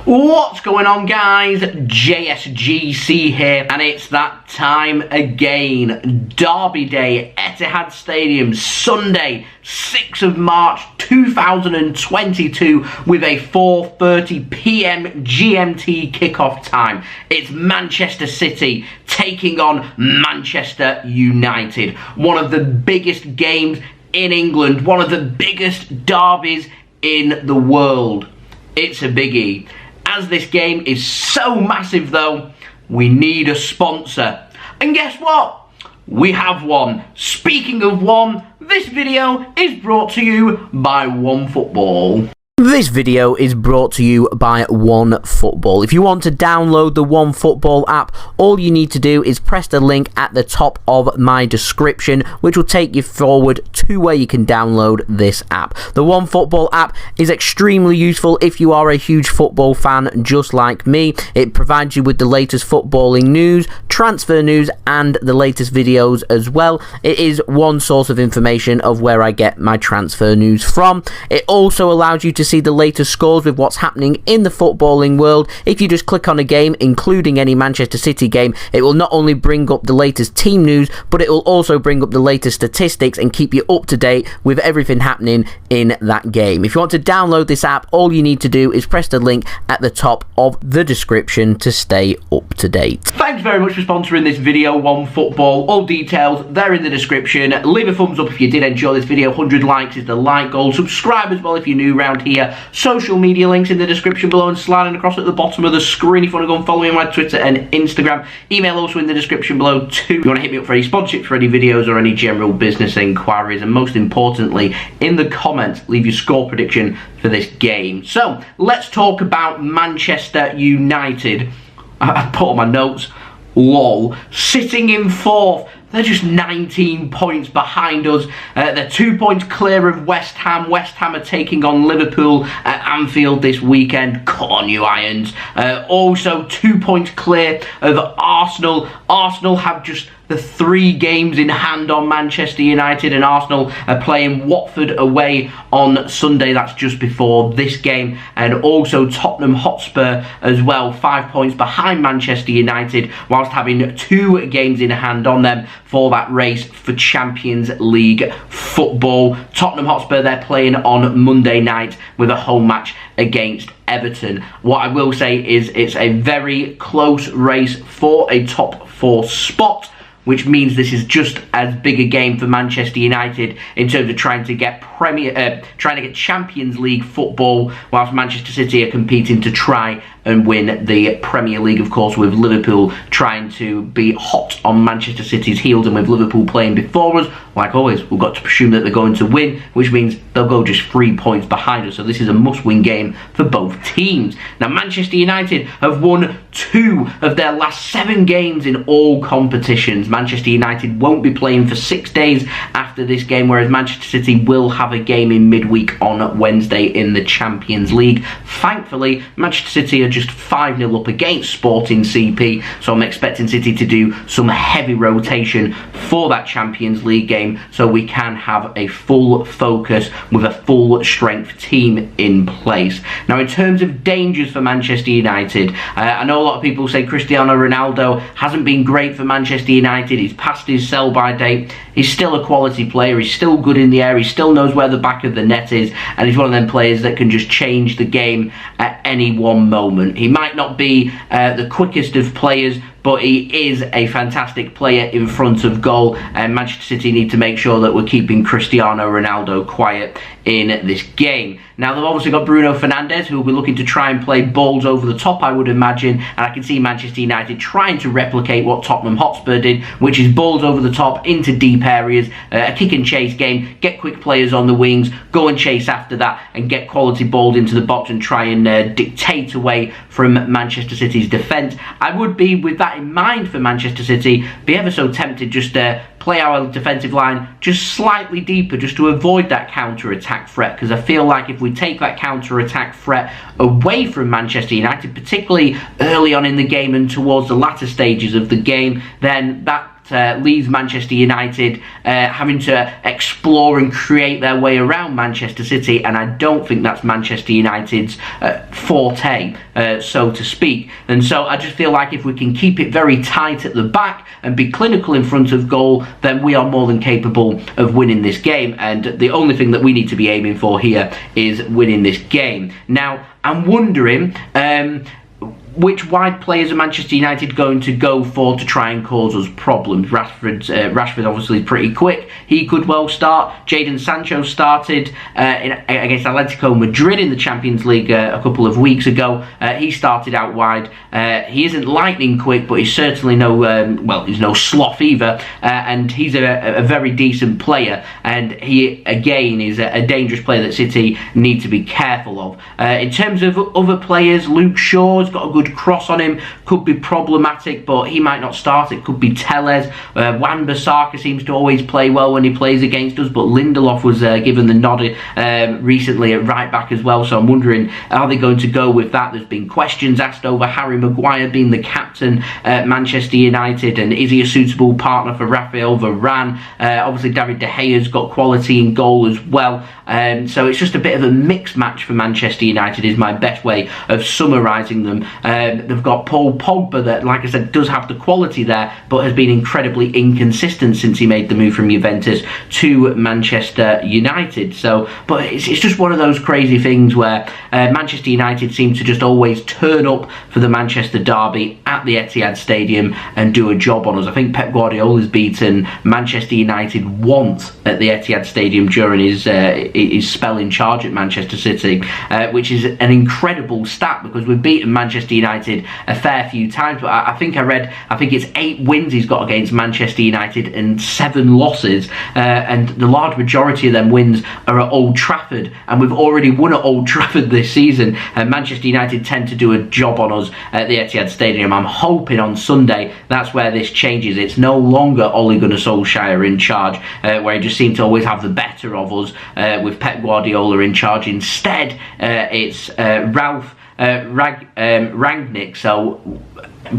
What's going on, guys? JSGC here, and it's that time again. Derby Day, Etihad Stadium, Sunday, 6th of March 2022, with a 4:30 PM GMT kickoff time. It's Manchester City taking on Manchester United. One of the biggest games in England, one of the biggest derbies in the world. It's a biggie. As this game is so massive though, we need a sponsor. And guess what? We have one. Speaking of one, this video is brought to you by OneFootball. This video is brought to you by OneFootball. If you want to download the OneFootball app, all you need to do is press the link at the top of my description, which will take you forward to where you can download this app. The OneFootball app is extremely useful if you are a huge football fan just like me. It provides you with the latest footballing news, transfer news, and the latest videos as well. It is one source of information of where I get my transfer news from. It also allows you to see the latest scores with what's happening in the footballing world. If you just click on a game, including any Manchester City game, it will not only bring up the latest team news, but it will also bring up the latest statistics and keep you up to date with everything happening in that game. If you want to download this app, all you need to do is press the link at the top of the description to stay up to date. Thanks very much for sponsoring this video, OneFootball. All details, they're in the description. Leave a thumbs up if you did enjoy this video. 100 likes is the like goal. Subscribe as well if you're new around here. Social media links in the description below and sliding across at the bottom of the screen if you want to go and follow me on my Twitter and Instagram. Email also in the description below too if you want to hit me up for any sponsorships, for any videos or any general business inquiries, and most importantly, in the comments, leave your score prediction for this game. So, let's talk about Manchester United. I put on my notes, lol, sitting in 4th. They're just 19 points behind us. They're 2 points clear of West Ham. West Ham are taking on Liverpool at Anfield this weekend. Come on, you Irons. Also 2 points clear of Arsenal. Arsenal have just the 3 games in hand on Manchester United, and Arsenal are playing Watford away on Sunday. That's just before this game. And also Tottenham Hotspur as well, 5 points behind Manchester United, whilst having 2 games in hand on them for that race for Champions League football. Tottenham Hotspur, they're playing on Monday night with a home match against Everton. What I will say is it's a very close race for a top 4 spot, which means this is just as big a game for Manchester United in terms of trying to get Champions League football, whilst Manchester City are competing to try and win the Premier League, of course, with Liverpool trying to be hot on Manchester City's heels, and with Liverpool playing before us, like always, we've got to presume that they're going to win, which means they'll go just 3 points behind us. So this is a must-win game for both teams. Now, Manchester United have won 2 of their last 7 games in all competitions. Manchester United won't be playing for 6 days after this game, whereas Manchester City will have a game in midweek on Wednesday in the Champions League. Thankfully, Manchester City are just 5-0 up against Sporting CP, so I'm expecting City to do some heavy rotation for that Champions League game, so we can have a full focus with a full strength team in place. Now, in terms of dangers for Manchester United, I know a lot of people say Cristiano Ronaldo hasn't been great for Manchester United. He's past his sell-by date. He's still a quality player. He's still good in the air. He still knows where the back of the net is, and he's one of them players that can just change the game at any one moment. He might not be the quickest of players, but he is a fantastic player in front of goal, and Manchester City need to make sure that we're keeping Cristiano Ronaldo quiet in this game. Now, they've obviously got Bruno Fernandes, who will be looking to try and play balls over the top, I would imagine, and I can see Manchester United trying to replicate what Tottenham Hotspur did, which is balls over the top into deep areas, a kick and chase game, get quick players on the wings, go and chase after that, and get quality balls into the box and try and dictate away from Manchester City's defence. I would be, with that in mind for Manchester City, be ever so tempted just to play our defensive line just slightly deeper, just to avoid that counter-attack threat, because I feel like if we take that counter-attack threat away from Manchester United, particularly early on in the game and towards the latter stages of the game, then that leaves Manchester United having to explore and create their way around Manchester City, and I don't think that's Manchester United's forte, so to speak. And so I just feel like if we can keep it very tight at the back and be clinical in front of goal, then we are more than capable of winning this game, and the only thing that we need to be aiming for here is winning this game. Now, I'm wondering which wide players are Manchester United going to go for to try and cause us problems. Rashford obviously pretty quick. He could well start. Jadon Sancho started against Atletico Madrid in the Champions League a couple of weeks ago. He started out wide. He isn't lightning quick, but he's certainly he's no sloth either. And he's a very decent player. And he, again, is a dangerous player that City need to be careful of. In terms of other players, Luke Shaw's got a good cross on him, could be problematic, but he might not start. It could be Telles. Wan-Bissaka seems to always play well when he plays against us, but Lindelof was given the nod recently at right back as well, so I'm wondering, are they going to go with that? There's been questions asked over Harry Maguire being the captain at Manchester United, and is he a suitable partner for Raphael Varane? Obviously David De Gea's got quality in goal as well, so it's just a bit of a mixed match for Manchester United is my best way of summarising them. They've got Paul Pogba that, like I said, does have the quality there, but has been incredibly inconsistent since he made the move from Juventus to Manchester United. So, but it's just one of those crazy things where Manchester United seem to just always turn up for the Manchester derby at the Etihad Stadium and do a job on us. I think Pep Guardiola has beaten Manchester United once at the Etihad Stadium during his spell in charge at Manchester City, which is an incredible stat because we've beaten Manchester United a fair few times, but I think it's 8 wins he's got against Manchester United and 7 losses, and the large majority of them wins are at Old Trafford, and we've already won at Old Trafford this season, and Manchester United tend to do a job on us at the Etihad Stadium. I'm hoping on Sunday that's where this changes. It's no longer Ole Gunnar Solskjaer in charge, where he just seemed to always have the better of us with Pep Guardiola in charge. Instead, it's Ralph Rangnick, so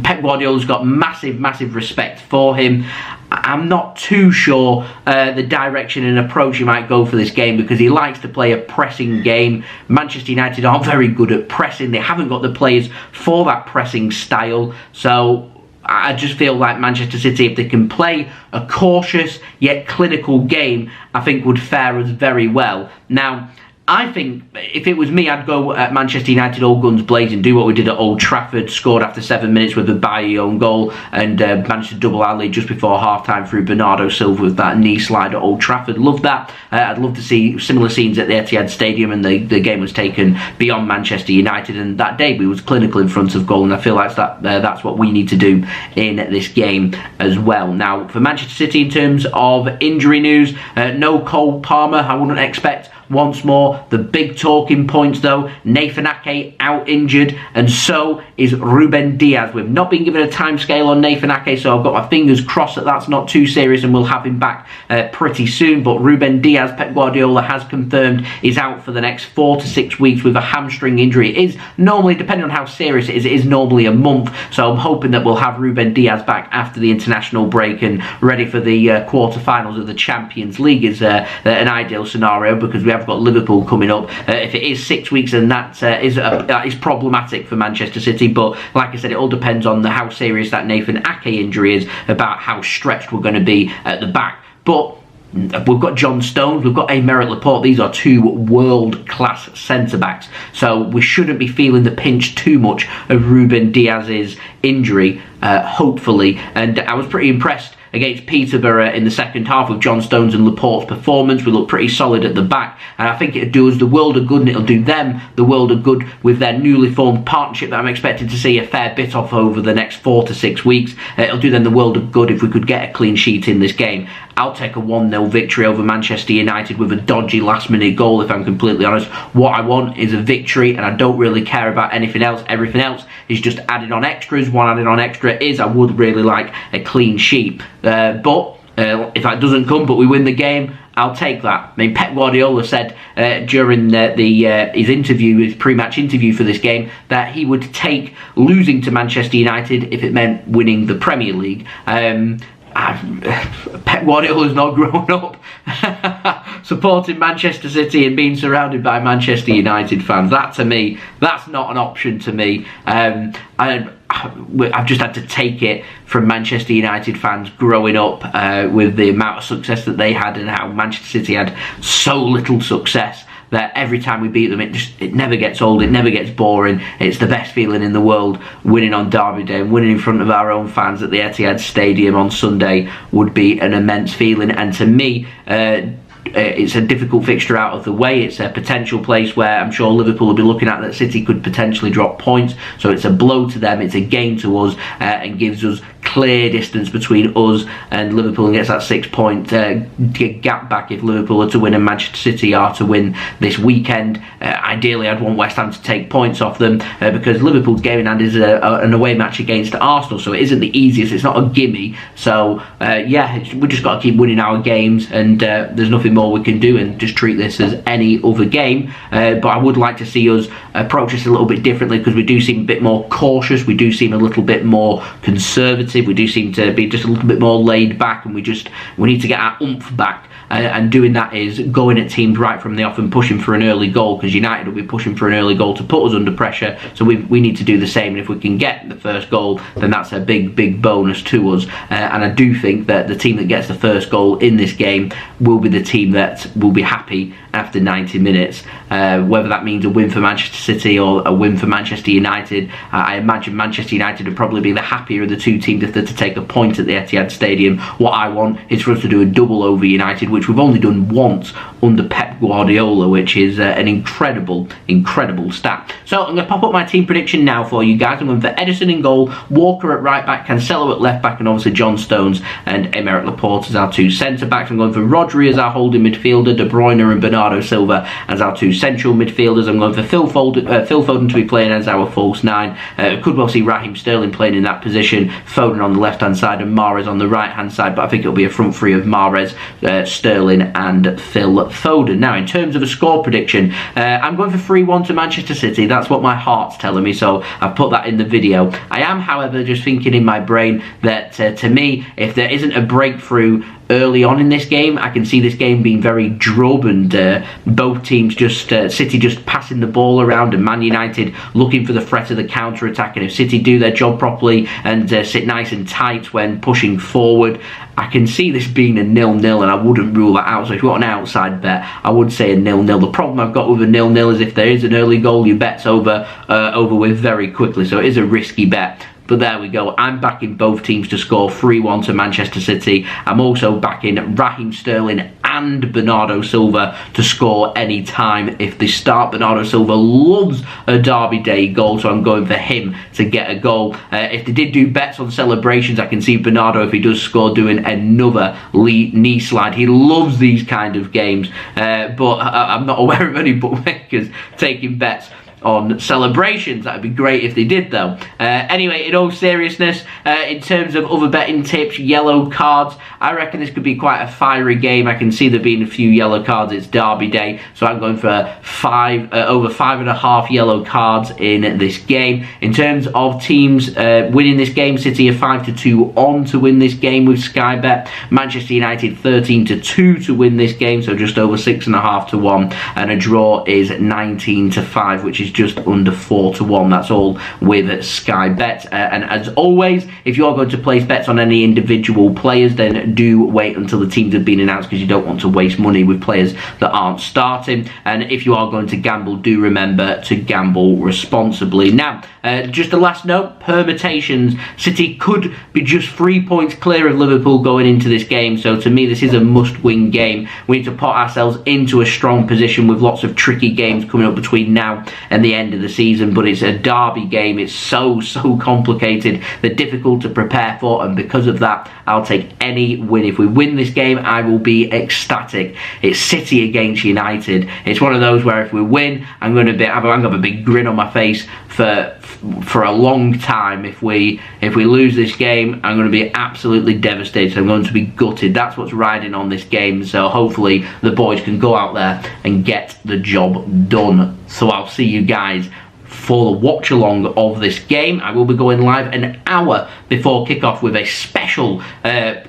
Pep Guardiola's got massive respect for him. I'm not too sure the direction and approach he might go for this game because he likes to play a pressing game. Manchester United aren't very good at pressing. They haven't got the players for that pressing style, so I just feel like Manchester City, if they can play a cautious yet clinical game, I think would fare us very well. Now, I think if it was me, I'd go at Manchester United all guns blazing, do what we did at Old Trafford, scored after 7 minutes with a Bailly own goal, and managed to double our lead just before half-time through Bernardo Silva with that knee slide at Old Trafford. Love that. I'd love to see similar scenes at the Etihad Stadium, and the game was taken beyond Manchester United, and that day we was clinical in front of goal, and I feel like that's what we need to do in this game as well. Now, for Manchester City, in terms of injury news, no Cole Palmer, I wouldn't expect once more. The big talking points though, Nathan Ake out injured, and so is Ruben Dias. We've not been given a time scale on Nathan Ake, so I've got my fingers crossed that that's not too serious and we'll have him back pretty soon. But Ruben Dias, Pep Guardiola has confirmed, is out for the next 4 to 6 weeks with a hamstring injury. It is normally, depending on how serious it is normally a month, so I'm hoping that we'll have Ruben Dias back after the international break and ready for the quarter-finals of the Champions League is an ideal scenario, because we have got Liverpool coming up. If it is 6 weeks, then that is problematic for Manchester City, but like I said, it all depends on how serious that Nathan Ake injury is, about how stretched we're going to be at the back. But we've got John Stones, we've got Aymeric Laporte. These are 2 world-class centre-backs, so we shouldn't be feeling the pinch too much of Ruben Dias's injury, hopefully. And I was pretty impressed against Peterborough in the second half with John Stones and Laporte's performance. We look pretty solid at the back, and I think it'll do us the world of good, and it'll do them the world of good with their newly formed partnership that I'm expected to see a fair bit of over the next 4 to 6 weeks. It'll do them the world of good if we could get a clean sheet in this game. I'll take a 1-0 victory over Manchester United with a dodgy last-minute goal, if I'm completely honest. What I want is a victory, and I don't really care about anything else. Everything else is just added on extras. One added on extra is I would really like a clean sheet. But if that doesn't come, but we win the game, I'll take that. I mean, Pep Guardiola said during his interview, his pre-match interview for this game, that he would take losing to Manchester United if it meant winning the Premier League. Pep Guardiola's not grown up supporting Manchester City and being surrounded by Manchester United fans. That, to me, that's not an option to me. I've just had to take it from Manchester United fans growing up with the amount of success that they had and how Manchester City had so little success, that every time we beat them, it never gets old, it never gets boring. It's the best feeling in the world. Winning on Derby Day and winning in front of our own fans at the Etihad Stadium on Sunday would be an immense feeling. And to me, it's a difficult fixture out of the way. It's a potential place where I'm sure Liverpool will be looking at that City could potentially drop points. So it's a blow to them, it's a game to us, and gives us clear distance between us and Liverpool, and gets that 6 point gap back if Liverpool are to win and Manchester City are to win this weekend. Ideally, I'd want West Ham to take points off them because Liverpool's game in hand is an away match against Arsenal, so it isn't the easiest, it's not a gimme. So yeah, we've just got to keep winning our games, and there's nothing more we can do, and just treat this as any other game. But I would like to see us approach this a little bit differently, because we do seem a bit more cautious, we do seem a little bit more conservative, we do seem to be just a little bit more laid back, and we need to get our oomph back. And doing that is going at teams right from the off and pushing for an early goal, because United will be pushing for an early goal to put us under pressure. So we need to do the same, and if we can get the first goal, then that's a big bonus to us. And I do think that the team that gets the first goal in this game will be the team that will be happy after 90 minutes. Whether that means a win for Manchester City or a win for Manchester United, I imagine Manchester United would probably be the happier of the two teams if they're to take a point at the Etihad Stadium. What I want is for us to do a double over United, which we've only done once under Pep Guardiola, which is an incredible stat. So I'm going to pop up my team prediction now for you guys. I'm going for Ederson in goal, Walker at right back, Cancelo at left back, and obviously John Stones and Aymeric Laporte as our two centre backs. I'm going for Rodri as our holding midfielder, De Bruyne and Bernardo Silva as our two central midfielders. I'm going for Phil Foden to be playing as our false nine. Could well see Raheem Sterling playing in that position, Foden on the left hand side and Mahrez on the right hand side, but I think it'll be a front three of Mahrez, Sterling and Phil Foden. Now, in terms of a score prediction, I'm going for 3-1 to Manchester City. That's what my heart's telling me, so I've put that in the video. I am, however, just thinking in my brain that to me, if there isn't a breakthrough early on in this game, I can see this game being very drab, and both teams just City just passing the ball around and Man United looking for the threat of the counter-attack. And if City do their job properly and sit nice and tight when pushing forward, I can see this being a 0-0, and I wouldn't rule that out. So if you want an outside bet, I would say a 0-0. The problem I've got with a 0-0 is if there is an early goal, your bet's over with very quickly, so it is a risky bet. But there we go. I'm backing both teams to score 3-1 to Manchester City. I'm also backing Raheem Sterling and Bernardo Silva to score any time if they start. Bernardo Silva loves a Derby Day goal, so I'm going for him to get a goal. If they did do bets on celebrations, I can see Bernardo, if he does score, doing another knee slide. He loves these kind of games, but I'm not aware of any bookmakers taking bets on celebrations. That would be great if they did, though. Anyway, in all seriousness, in terms of other betting tips, yellow cards, I reckon this could be quite a fiery game. I can see there being a few yellow cards. It's Derby Day, so I'm going for over 5.5 yellow cards in this game. In terms of teams winning this game, City are 5-2 on to win this game with Sky Bet. Manchester United 13-2 to win this game, so just over 6.5 to 1, and a draw is 19-5, which is just under 4-1. That's all with Sky Bet. And as always, if you are going to place bets on any individual players, then do wait until the teams have been announced, because you don't want to waste money with players that aren't starting. And if you are going to gamble, do remember to gamble responsibly. Now, just a last note, permutations. City could be just 3 points clear of Liverpool going into this game, so to me this is a must-win game. We need to put ourselves into a strong position with lots of tricky games coming up between now and the end of the season, but it's a derby game. It's so complicated, they're difficult to prepare for, and because of that, I'll take any win. If we win this game, I will be ecstatic. It's City against United. It's one of those where if we win, I'm going to have a big grin on my face for a long time. If we lose this game, I'm going to be absolutely devastated. I'm going to be gutted. That's what's riding on this game, so hopefully the boys can go out there and get the job done. So I'll see you guys for the watch along of this game. I will be going live an hour before kickoff with a special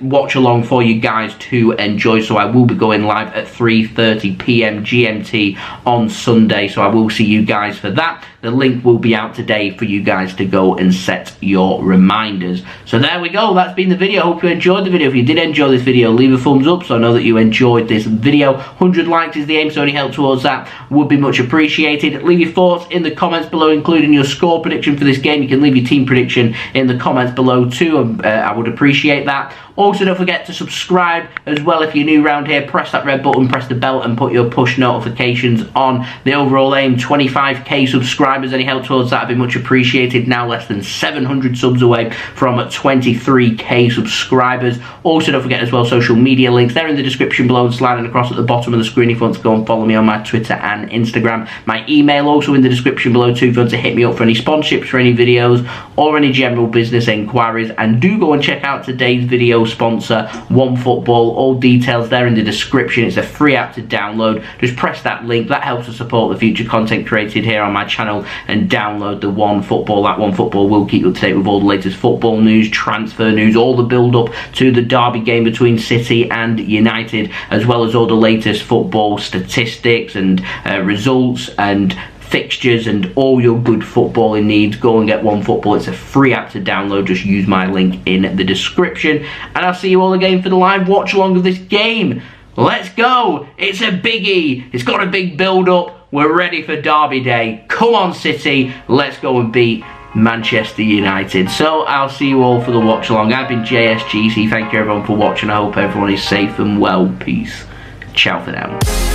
watch along for you guys to enjoy. So I will be going live at 3:30 p.m. GMT on Sunday. So I will see you guys for that. The link will be out today for you guys to go and set your reminders. So there we go. That's been the video. Hope you enjoyed the video. If you did enjoy this video, leave a thumbs up so I know that you enjoyed this video. 100 likes is the aim, so any help towards that would be much appreciated. Leave your thoughts in the comments below, including your score prediction for this game. You can leave your team prediction in the comments below too. I would appreciate that. Also, don't forget to subscribe as well if you're new around here. Press that red button, press the bell, and put your push notifications on. The overall aim, 25k subscribers. Any help towards that would be much appreciated. Now less than 700 subs away from 23k subscribers. Also, don't forget as well, social media links. They're in the description below and sliding across at the bottom of the screen if you want to go and follow me on my Twitter and Instagram. My email also in the description below too if you want to hit me up for any sponsorships for any videos or any general business enquiries. And do go and check out today's video sponsor, OneFootball. All details there in the description. It's a free app to download. Just press that link. That helps to support the future content created here on my channel, and download the OneFootball. That OneFootball will keep you up to date with all the latest football news, transfer news, all the build up to the derby game between City and United, as well as all the latest football statistics and results and fixtures and all your good footballing needs. Go and get OneFootball. It's a free app to download. Just use my link in the description, and I'll see you all again for the live watch along of this game. Let's go. It's a biggie. It's got a big build up. We're ready for derby day. Come on, City. Let's go and beat Manchester United. So I'll see you all for the watch along. I've been JSGC. Thank you everyone for watching. I hope everyone is safe and well. Peace. Ciao for now.